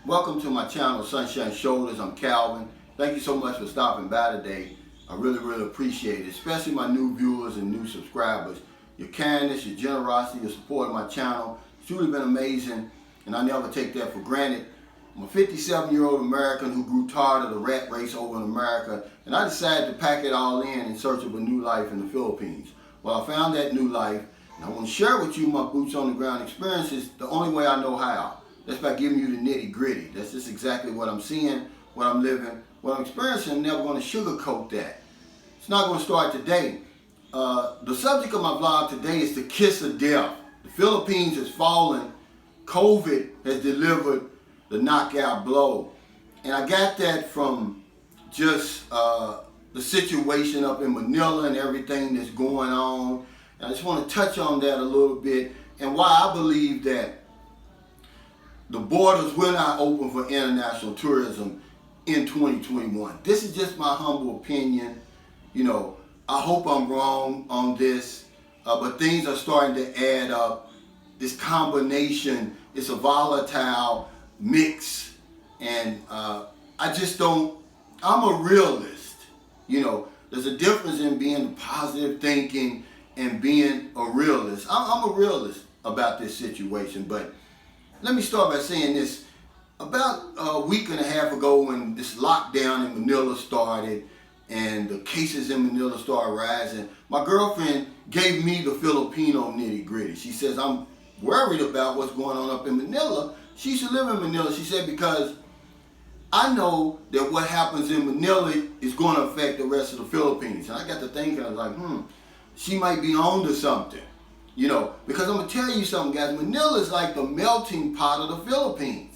Welcome to my channel, Sunshine Shoulders. I'm Calvin. Thank you so much for stopping by today. I really appreciate it, especially my new viewers and new subscribers. Your kindness, your generosity, your support of my channel, it's truly been amazing, and I never take that for granted. I'm a 57-year-old American who grew tired of the rat race over in America, and I decided to pack it all in search of a new life in the Philippines. Well, I found that new life, and I want to share with you my boots on the ground experiences the only way I know how. That's by giving you the nitty gritty. That's just exactly what I'm seeing, what I'm living, what I'm experiencing. I'm never going to sugarcoat that. It's not going to start today. The subject of my vlog today is the kiss of death. The Philippines has fallen. COVID has delivered the knockout blow. And I got that from just the situation up in Manila and everything that's going on. And I just want to touch on that a little bit and why I believe that the borders will not open for international tourism in 2021. This is just my humble opinion. You know, I hope I'm wrong on this, but things are starting to add up. This combination is a volatile mix, and I just don't, I'm a realist. You know, there's a difference in being positive thinking and being a realist. I'm a realist about this situation, but let me start by saying this. About a week and a half ago, when this lockdown in Manila started and the cases in Manila started rising, my girlfriend gave me the Filipino nitty gritty. She says, I'm worried about what's going on up in Manila. She used to live in Manila. She said, because I know that what happens in Manila is going to affect the rest of the Philippines. And I got to thinking, I was like, she might be on to something. You know, because I'm going to tell you something, guys. Manila is like the melting pot of the Philippines.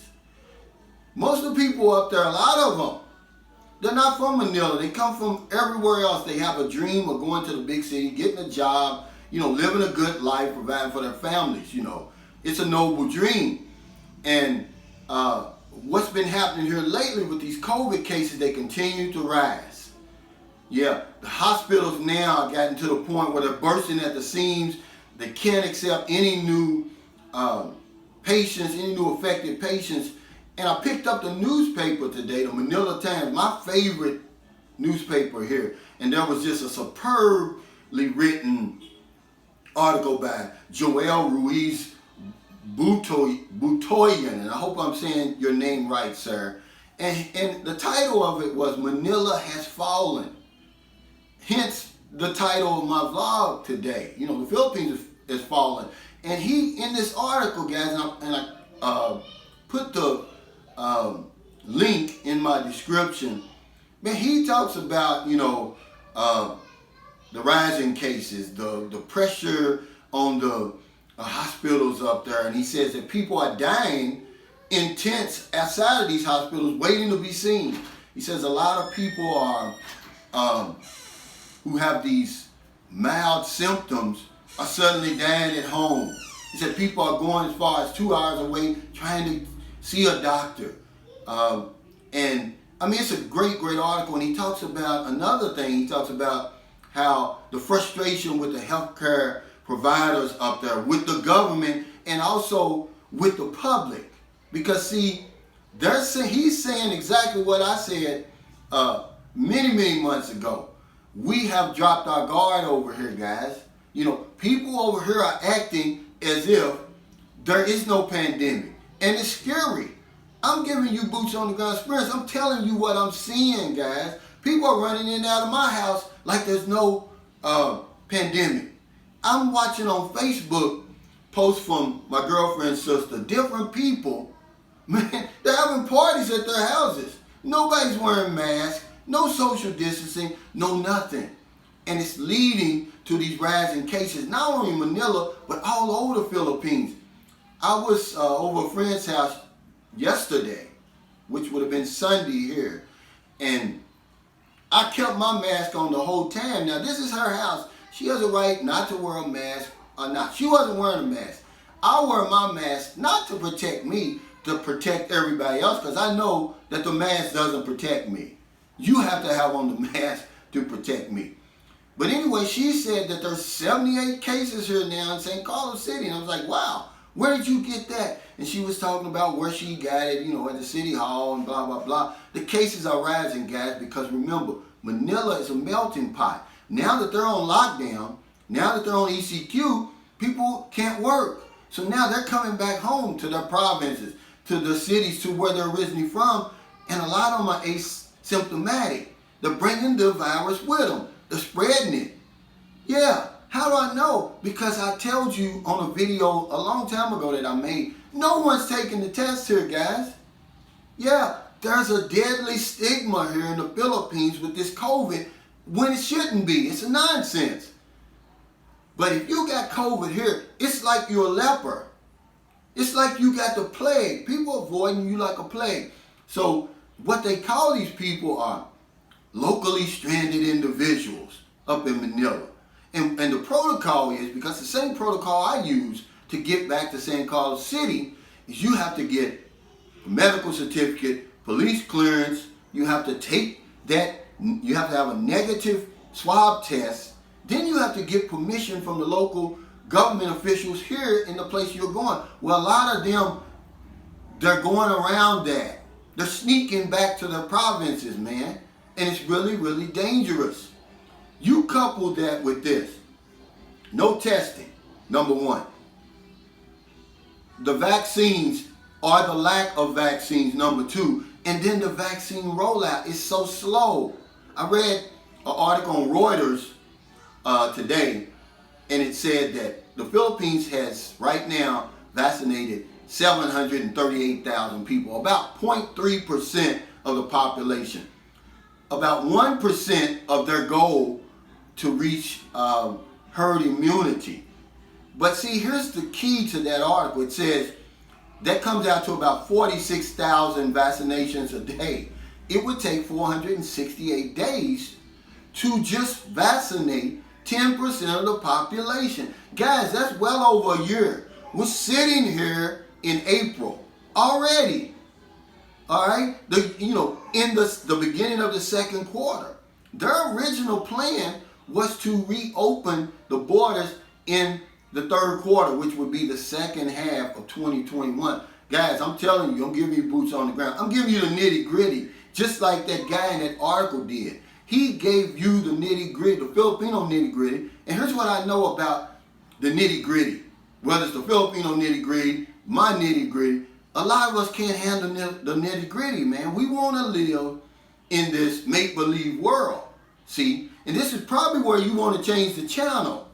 Most of the people up there, a lot of them, they're not from Manila. They come from everywhere else. They have a dream of going to the big city, getting a job, you know, living a good life, providing for their families, you know. It's a noble dream. And what's been happening here lately with these COVID cases, they continue to rise. Yeah, the hospitals now are getting to the point where they're bursting at the seams. They can't accept any new patients, any new affected patients. And I picked up the newspaper today, the Manila Times, my favorite newspaper here. And there was just a superbly written article by Joel Ruiz Butoyan. And I hope I'm saying your name right, sir. And the title of it was Manila Has Fallen. Hence the title of my vlog today. You know, the Philippines is fallen. And he, in this article, guys, and I put the link in my description, man, he talks about, you know, the rising cases, the pressure on the hospitals up there. And he says that people are dying in tents outside of these hospitals waiting to be seen. He says a lot of people are who have these mild symptoms are suddenly dying at home. He said people are going as far as 2 hours away trying to see a doctor. And I mean, it's a great article. And he talks about another thing. He talks about how the frustration with the healthcare providers up there, with the government, and also with the public. Because see, he's saying exactly what I said many months ago. We have dropped our guard over here, guys. You know, people over here are acting as if there is no pandemic. And it's scary. I'm giving you boots on the ground experience. I'm telling you what I'm seeing, guys. People are running in and out of my house like there's no pandemic. I'm watching on Facebook posts from my girlfriend's sister, different people. Man, they're having parties at their houses. Nobody's wearing masks. No social distancing, no nothing. And it's leading to these rising cases, not only in Manila, but all over the Philippines. I was over a friend's house yesterday, which would have been Sunday here, and I kept my mask on the whole time. Now, this is her house. She has a right not to wear a mask or not. She wasn't wearing a mask. I wear my mask not to protect me, to protect everybody else, because I know that the mask doesn't protect me. You have to have on the mask to protect me. But anyway, she said that there's 78 cases here now in St. Carlos City. And I was like, wow, where did you get that? and she was talking about where she got it, at the city hall and blah, blah, blah. The cases are rising, guys, because remember, Manila is a melting pot. Now that they're on lockdown, now that they're on ECQ, people can't work. So now they're coming back home to their provinces, to the cities, to where they're originally from, and a lot of them are asymptomatic. They're bringing the virus with them. They're spreading it. Yeah. How do I know? Because I told you on a video a long time ago that I made, no one's taking the test here, guys. Yeah, there's a deadly stigma here in the Philippines with this COVID when it shouldn't be. It's a nonsense. But if you got COVID here, it's like you're a leper. It's like you got the plague. People avoiding you like a plague. So what they call these people are locally stranded individuals up in Manila. And the protocol is, because the same protocol I use to get back to San Carlos City, is you have to get a medical certificate, police clearance, you have to take that, you have to have a negative swab test, then you have to get permission from the local government officials here in the place you're going. Well, a lot of them, they're going around that. They're sneaking back to their provinces, man. And it's really, really dangerous. You couple that with this. No testing, number one. The vaccines or the lack of vaccines, number two. And then the vaccine rollout is so slow. I read an article on Reuters today, and it said that the Philippines has right now vaccinated 738,000 people, about 0.3% of the population. About 1% of their goal to reach herd immunity. But see, here's the key to that article. It says that comes out to about 46,000 vaccinations a day. It would take 468 days to just vaccinate 10% of the population. Guys, that's well over a year. We're sitting here in April already. All right, in the beginning of the second quarter. Their original plan was to reopen the borders in the third quarter, which would be the second half of 2021. Guys, I'm telling you, I'm giving you boots on the ground. I'm giving you the nitty gritty, just like that guy in that article did. He gave you the nitty gritty, the Filipino nitty gritty. And here's what I know about the nitty gritty. Whether it's the Filipino nitty gritty, my nitty gritty, a lot of us can't handle the nitty gritty, man. We want to live in this make-believe world, see? And this is probably where you want to change the channel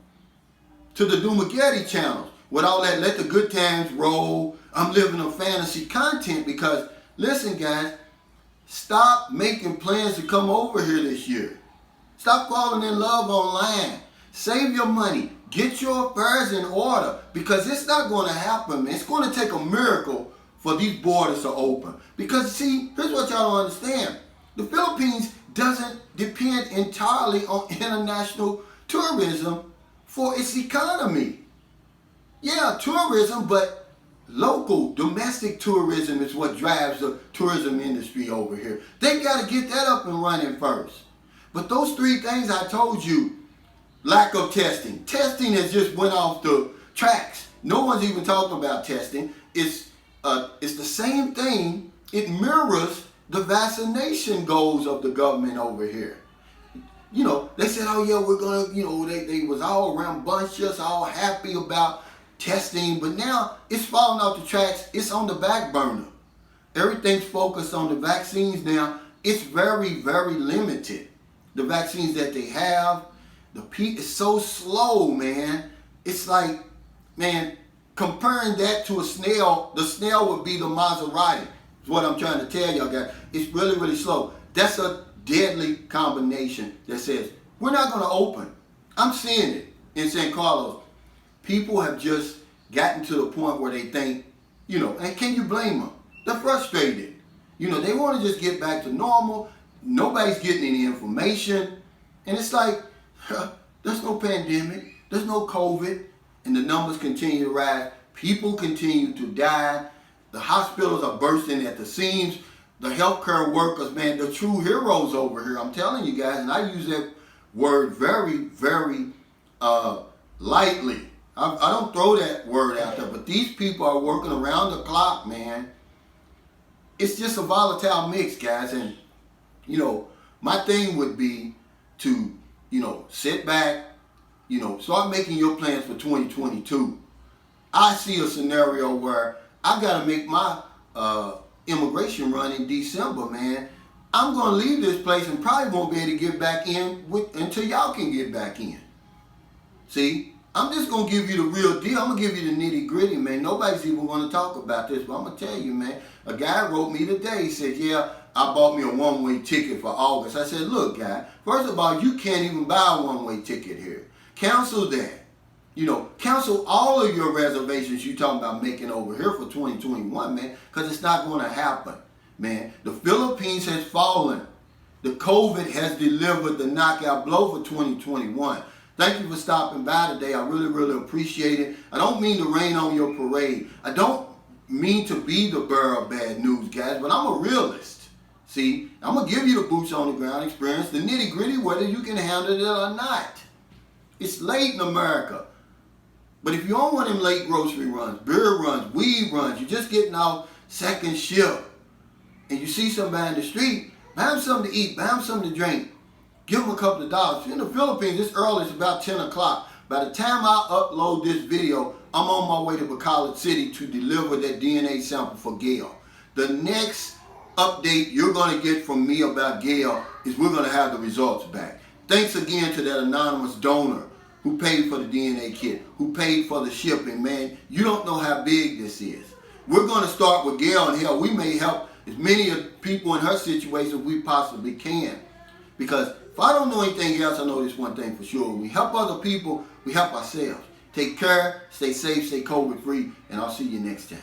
to the Dumageddon channel with all that let the good times roll, I'm living a fantasy content, because listen, guys, stop making plans to come over here this year. Stop falling in love online. Save your money. Get your affairs in order, because it's not going to happen, man. It's going to take a miracle for these borders to open. Because see, here's what y'all don't understand. The Philippines doesn't depend entirely on international tourism for its economy. Yeah, tourism, but local, domestic tourism is what drives the tourism industry over here. They got to get that up and running first. But those three things I told you, lack of testing. Testing has just went off the tracks. No one's even talking about testing. It's the same thing. It mirrors the vaccination goals of the government over here. They said, oh yeah, we're going to, they was all rambunctious, all happy about testing, but now it's falling off the tracks. It's on the back burner. Everything's focused on the vaccines now. It's very, very limited. The vaccines that they have, the peak is so slow, man. It's like, man, comparing that to a snail, the snail would be the Maserati. Is what I'm trying to tell y'all guys. It's really, really slow. That's a deadly combination that says, we're not going to open. I'm seeing it in San Carlos. People have just gotten to the point where they think, and can you blame them? They're frustrated. They want to just get back to normal. Nobody's getting any information. And it's like, there's no pandemic. There's no COVID. And the numbers continue to rise. People continue to die. The hospitals are bursting at the seams. The healthcare workers, man, the true heroes over here. I'm telling you guys, and I use that word very, very lightly. I don't throw that word out there, but these people are working around the clock, man. It's just a volatile mix, guys. And, you know, my thing would be to, you know, sit back, you know, start making your plans for 2022. I see a scenario where I got to make my immigration run in December, man. I'm going to leave this place and probably won't be able to get back in until y'all can get back in. See, I'm just going to give you the real deal. I'm going to give you the nitty gritty, man. Nobody's even going to talk about this, but I'm going to tell you, man. A guy wrote me today. He said, yeah, I bought me a one-way ticket for August. I said, look, guy, first of all, you can't even buy a one-way ticket here. Cancel that. You know, cancel all of your reservations you talking about making over here for 2021, man, because it's not going to happen, man. The Philippines has fallen. The COVID has delivered the knockout blow for 2021. Thank you for stopping by today. I really, really appreciate it. I don't mean to rain on your parade. I don't mean to be the bearer of bad news, guys, but I'm a realist. See, I'm going to give you the boots on the ground experience, the nitty gritty, whether you can handle it or not. It's late in America. But if you're on one of them late grocery runs, beer runs, weed runs, you're just getting off second shift, and you see somebody in the street, buy them something to eat, buy them something to drink, give them a couple of dollars. In the Philippines, it's early, it's about 10 o'clock. By the time I upload this video, I'm on my way to Bacolod City to deliver that DNA sample for Gail. The next update you're going to get from me about Gail is we're going to have the results back. Thanks again to that anonymous donor who paid for the DNA kit, who paid for the shipping, man. You don't know how big this is. We're going to start with Gail, and hell, we may help as many people in her situation as we possibly can. Because if I don't know anything else, I know this one thing for sure. When we help other people, we help ourselves. Take care, stay safe, stay COVID free, and I'll see you next time.